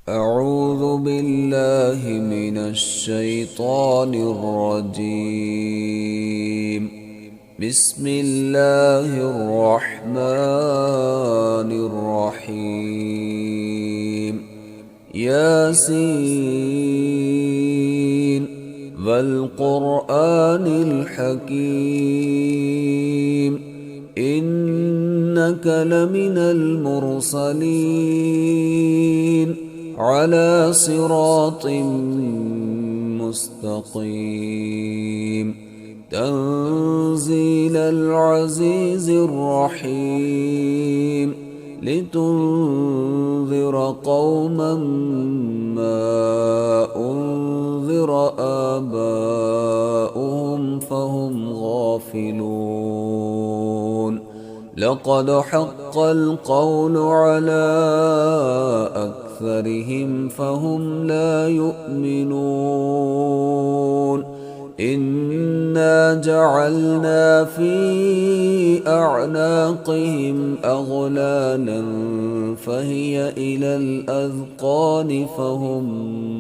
أعوذ بالله من الشيطان الرجيم. بسم الله الرحمن الرحيم. ياسين والقرآن الحكيم إنك لمن المرسلين على صراط مستقيم تنزيل العزيز الرحيم لتنذر قوما ما أنذر آباؤهم فهم غافلون. لقد حق القول على أكثرهم فهم لا يؤمنون. إنا جعلنا في أعناقهم أغلالا فهي إلى الأذقان فهم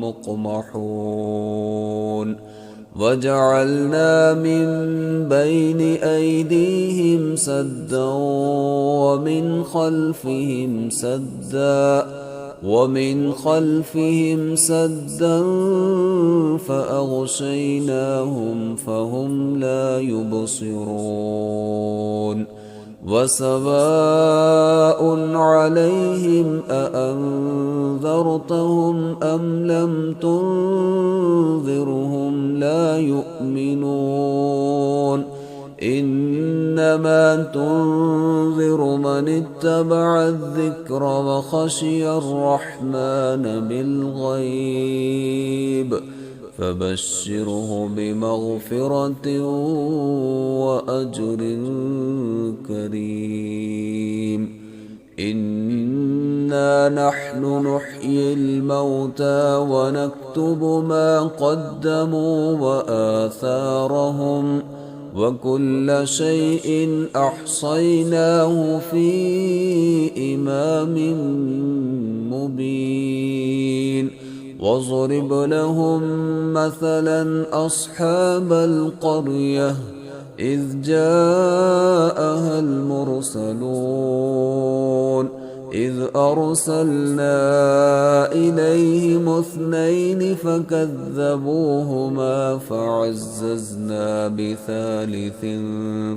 مقمحون. وجعلنا من بين أيديهم سدا ومن خلفهم سدا فأغشيناهم فهم لا يبصرون. وسواء عليهم أأنذرتهم أم لم تنذرهم لا يؤمنون. إنما تنذر من اتبع الذكر وخشي الرحمن بالغيب فبشره بمغفرة وأجر كريم. إنا نحن نحيي الموتى ونكتب ما قدموا وآثارهم وكل شيء أحصيناه في إمام مبين. واضرب لهم مثلا أصحاب القرية إذ جاءها المرسلون إذ أرسلنا إليهم 2 فكذبوهما فعززنا بثالث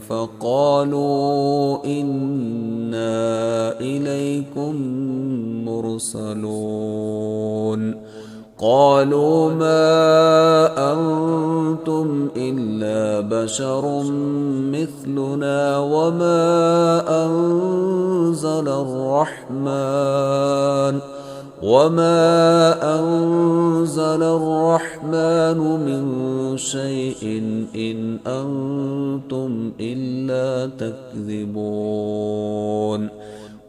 فقالوا إنا إليكم مرسلون. قالوا ما أنتم إلا بشر مثلنا وما أنزل الرحمن من شيء إن أنتم إلا تكذبون.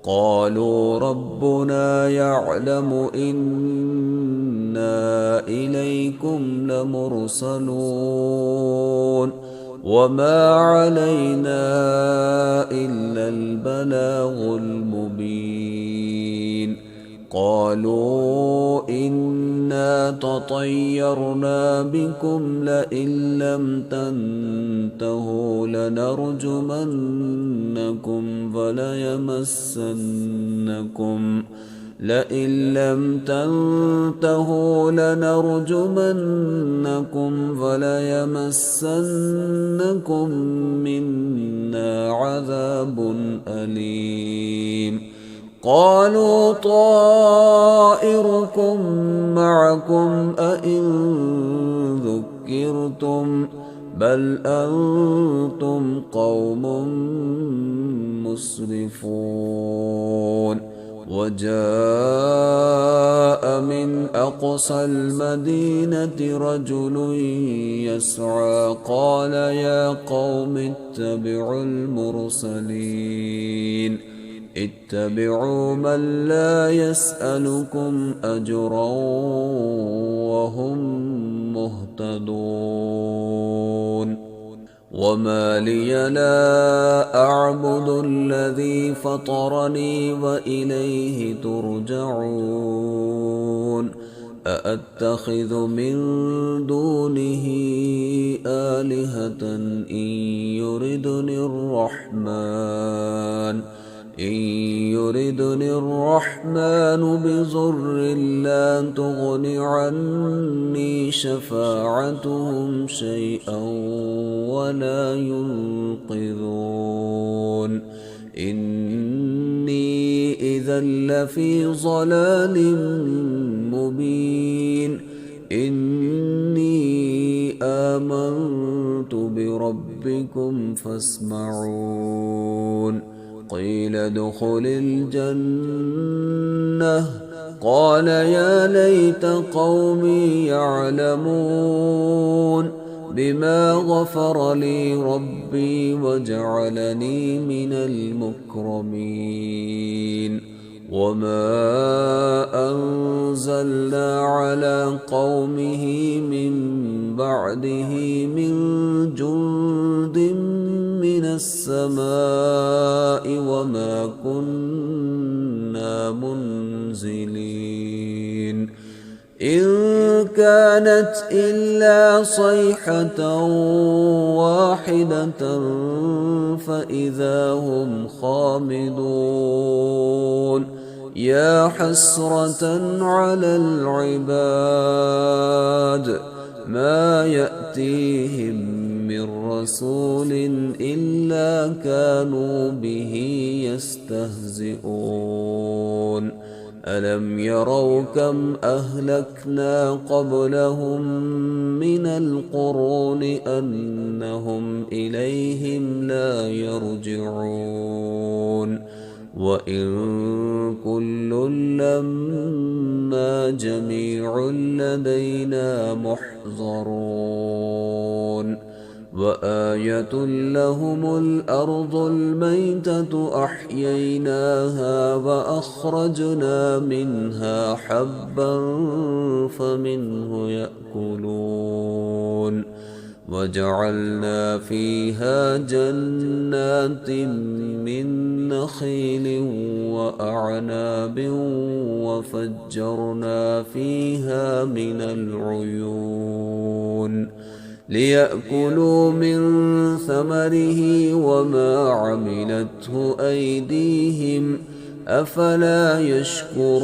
قالوا ربنا يعلم إنا إليكم لمرسلون وما علينا إلا البلاغ المبين. قالوا إنا تطيرنا بكم لئن لم تنتهوا لنرجمنكم وليمسنكم منا عذاب أليم. قالوا طائركم معكم أئن ذكرتم بل أنتم قوم مسرفون. وجاء من أقصى المدينة رجل يسعى قال يا قوم اتبعوا من لا يسألكم أجرا وهم مهتدون. وما لي لا أعبد الذي فطرني وإليه ترجعون. أأتخذ من دونه آلهة إن يردني الرحمن بضر لا تغن عني شفاعتهم شيئا ولا ينقذون إني إذا لفي ضلال مبين إني آمنت بربكم فاسمعون قيل ادخل الجنة قال يا ليت قومي يعلمون بما غفر لي ربي وجعلني من المكرمين وما أنزلنا على قومه من بعده من جند من السماء وما كنا منزلين إن كانت إلا صيحة واحدة فإذا هم خامدون يا حسرة على العباد ما يأتيهم من رسول إلا كانوا به يستهزئون ألم يروا كم أهلكنا قبلهم من القرون أنهم إليهم لا يرجعون وإن كل لما جميع لدينا محضرون وآية لهم الأرض الميتة أحييناها وأخرجنا منها حبا فمنه يأكلون وجعلنا فيها جنات من نخيل وأعناب وفجرنا فيها من العيون ليأكلوا من ثمره وما عملته أيديهم أفلا يشكرون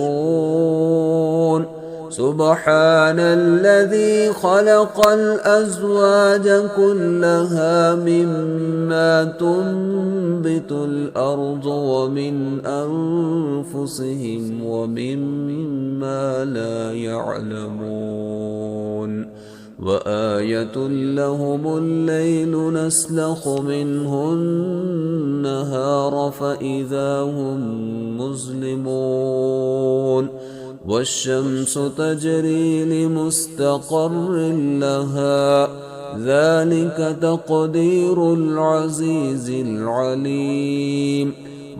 سبحان الذي خلق الأزواج كلها مما تنبت الأرض ومن أنفسهم ومما لا يعلمون وآية لهم الليل نسلخ منه النهار فإذا هم مظلمون والشمس تجري لمستقر لها ذلك تقدير العزيز العليم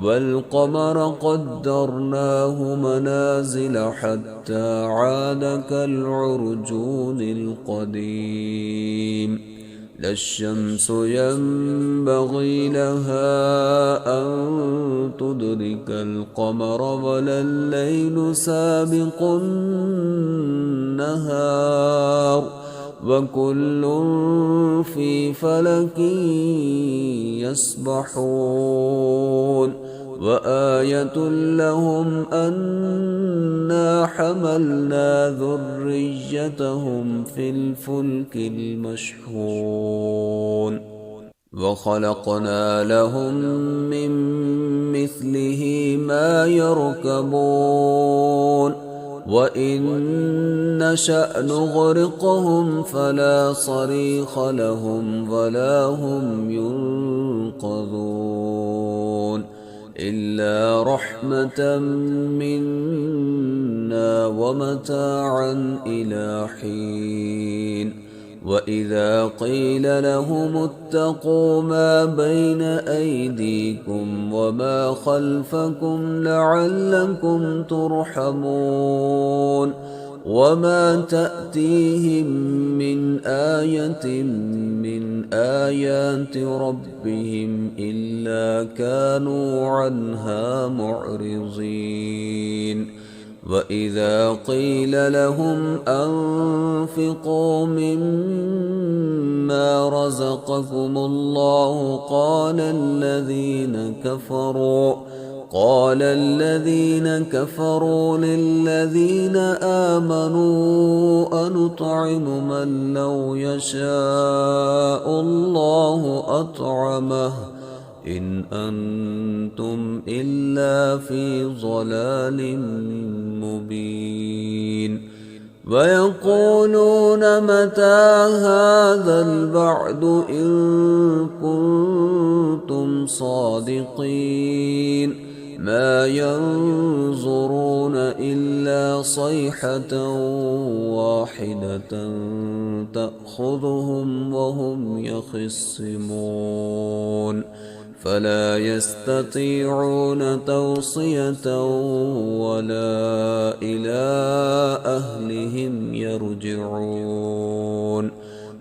والقمر قدرناه منازل حتى عاد كالعرجون القديم لا الشمس ينبغي لها أن تدرك القمر ولا الليل سابق النهار وكل في فلك يسبحون وآية لهم أنا حملنا ذريتهم في الفلك المشحون وخلقنا لهم من مثله ما يركبون وإن نشأ نغرقهم فلا صريخ لهم ولا هم ينقذون إلا رحمة منا ومتاعا إلى حين وإذا قيل لهم اتقوا ما بين أيديكم وما خلفكم لعلكم ترحمون وما تأتيهم من آية من آيات ربهم إلا كانوا عنها معرضين وإذا قيل لهم أنفقوا مما رزقكم الله قال الذين كفروا للذين آمنوا أنطعم من لو يشاء الله أطعمه إن أنتم إلا في ضلال مبين ويقولون متى هذا الوعد إن كنتم صادقين ما ينظرون إلا صيحة واحدة تأخذهم وهم يخصمون فلا يستطيعون توصية ولا إلى أهلهم يرجعون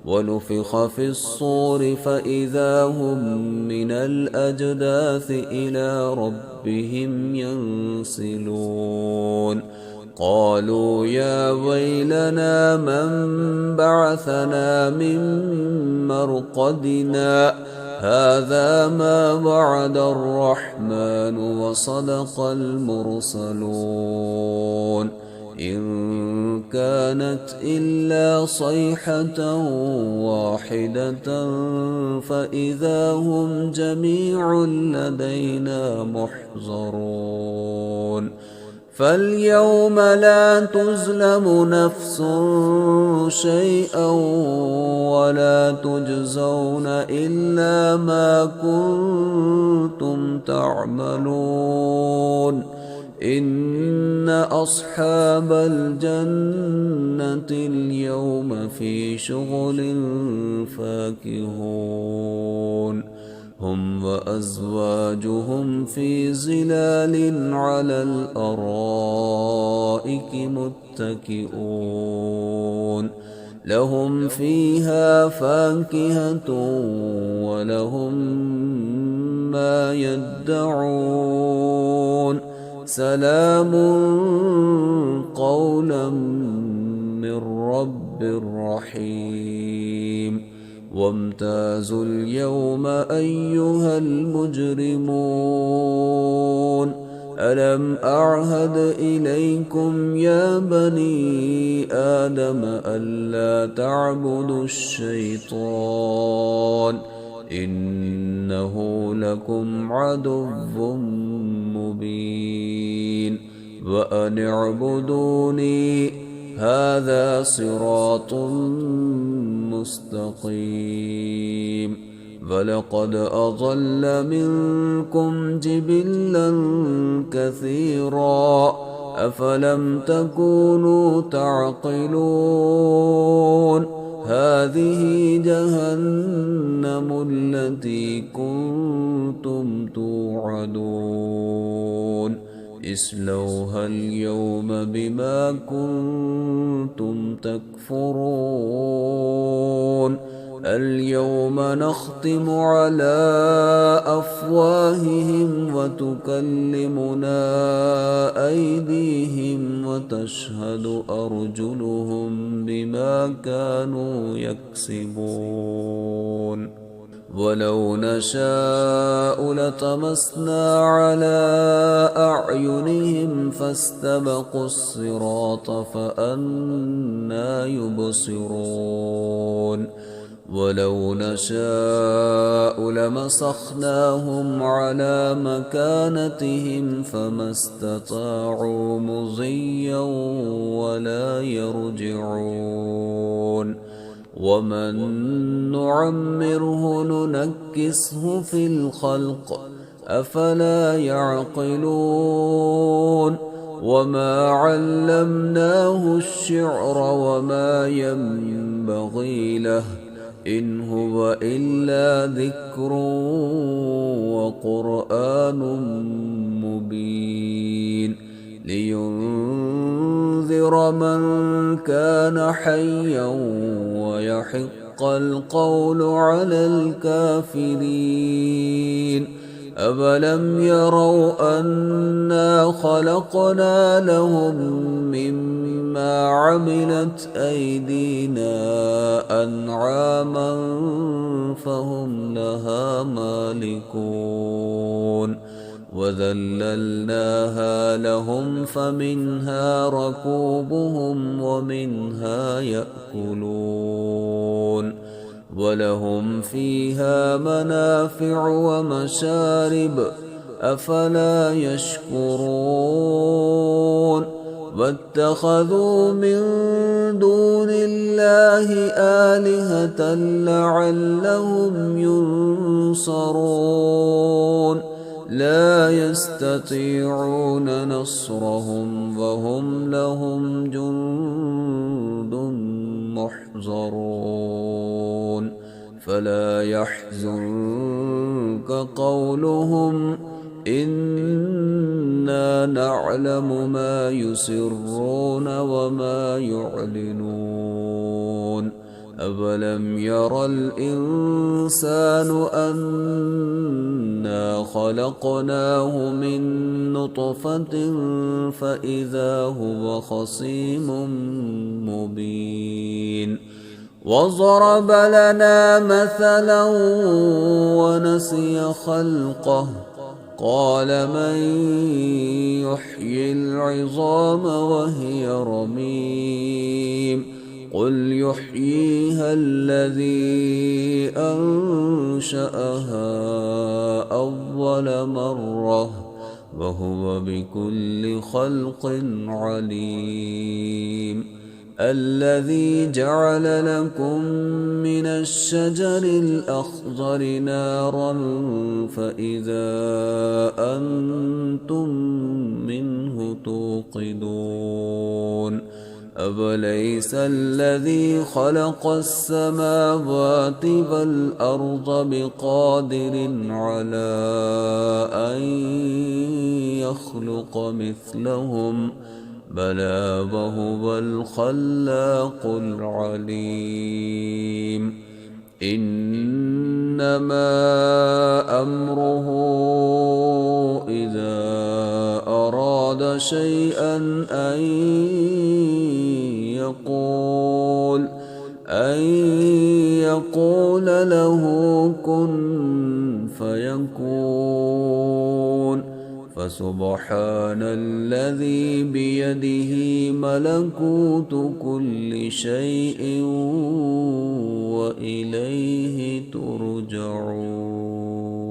ونفخ في الصور فإذا هم من الأجداث إلى ربهم ينسلون قالوا يا ويلنا من بعثنا من مرقدنا هذا ما وعد الرحمن وصدق المرسلون إن كانت إلا صيحة واحدة فإذا هم جميع لدينا محضرون فاليوم لا تظلم نفس شيئا ولا تجزون إلا ما كنتم تعملون إن أصحاب الجنة اليوم في شغل فاكهون هم وأزواجهم في ظلال على الأرائك متكئون لهم فيها فاكهة ولهم ما يدعون سلام قولا من رب رحيم وامتازوا اليوم أيها المجرمون ألم أعهد إليكم يا بني آدم ألا تعبدوا الشيطان إنه لكم عدو مبين وأن اعبدوني هذا صراط مستقيم ولقد أضل منكم جبلا كثيرا أفلم تكونوا تعقلون هذه جهنم التي كنتم توعدون اصلوها اليوم بما كنتم تكفرون اليوم نختم على أفواههم وتكلمنا أيديهم وتشهد أرجلهم بما كانوا يكسبون ولو نشاء لطمسنا على أعينهم فاستبقوا الصراط فأنى يبصرون ولو نشاء لمسخناهم على مكانتهم فما استطاعوا مضيا ولا يرجعون ومن نعمره ننكسه في الخلق أفلا يعقلون وما علمناه الشعر وما ينبغي له إن هو إلا ذكر وقرآن مبين لينذر من كان حيا ويحق القول على الكافرين أَوَلَمْ يَرَوْا أَنَّا خَلَقْنَا لَهُم مِّمَّا عَمِلَتْ أَيْدِينَا أَنْعَامًا فَهُمْ لَهَا مَالِكُونَ وَذَلَّلْنَاهَا لَهُمْ فَمِنْهَا رَكُوبُهُمْ وَمِنْهَا يَأْكُلُونَ وَلَهُمْ فِيهَا مَنَافِعُ وَمَشَارِبُ أَفَلَا يَشْكُرُونَ وَاتَّخَذُوا مِن دُونِ اللَّهِ آلِهَةً لَّعَلَّهُمْ يُنصَرُونَ لَا يَسْتَطِيعُونَ نَصْرَهُمْ وَهُمْ لَهُمْ جُندٌ مُّحْضَرُونَ فَلَا يَحْزُنكَ قَوْلُهُمْ إِنَّا نَعْلَمُ مَا يُسِرُّونَ وَمَا يُعْلِنُونَ أَوَلَمْ يَرَ الْإِنسَانُ أَنَّا خَلَقْنَاهُ مِن نُّطْفَةٍ فَإِذَا هُوَ خَصِيمٌ مُّبِينٌ وَضَرَبَ لَنَا مَثَلًا وَنَسِيَ خَلْقَهُ قَالَ مَن يُحْيِي الْعِظَامَ وَهِيَ رَمِيمٌ قُلْ يُحْيِيهَا الَّذِي أَنشَأَهَا أَوَّلَ مَرَّةٍ وَهُوَ بِكُلِّ خَلْقٍ عَلِيمٌ الَّذِي جَعَلَ لَكُم مِّنَ الشَّجَرِ الْأَخْضَرِ نَارًا فَإِذَا أَنتُم مِّنْهُ تُوقِدُونَ أَوَلَيْسَ الَّذِي خَلَقَ السَّمَاوَاتِ وَالْأَرْضَ بِقَادِرٍ عَلَىٰ أَن يَخْلُقَ مِثْلَهُم بَلَىٰ وَهُوَ الْخَلَّاقُ الْعَلِيمُ إِنَّمَا أَمْرُهُ إِذَا أَرَادَ شَيْئًا أن يقول له كن فيكون فسبحان الذي بيده ملكوت كل شيء وإليه ترجعون.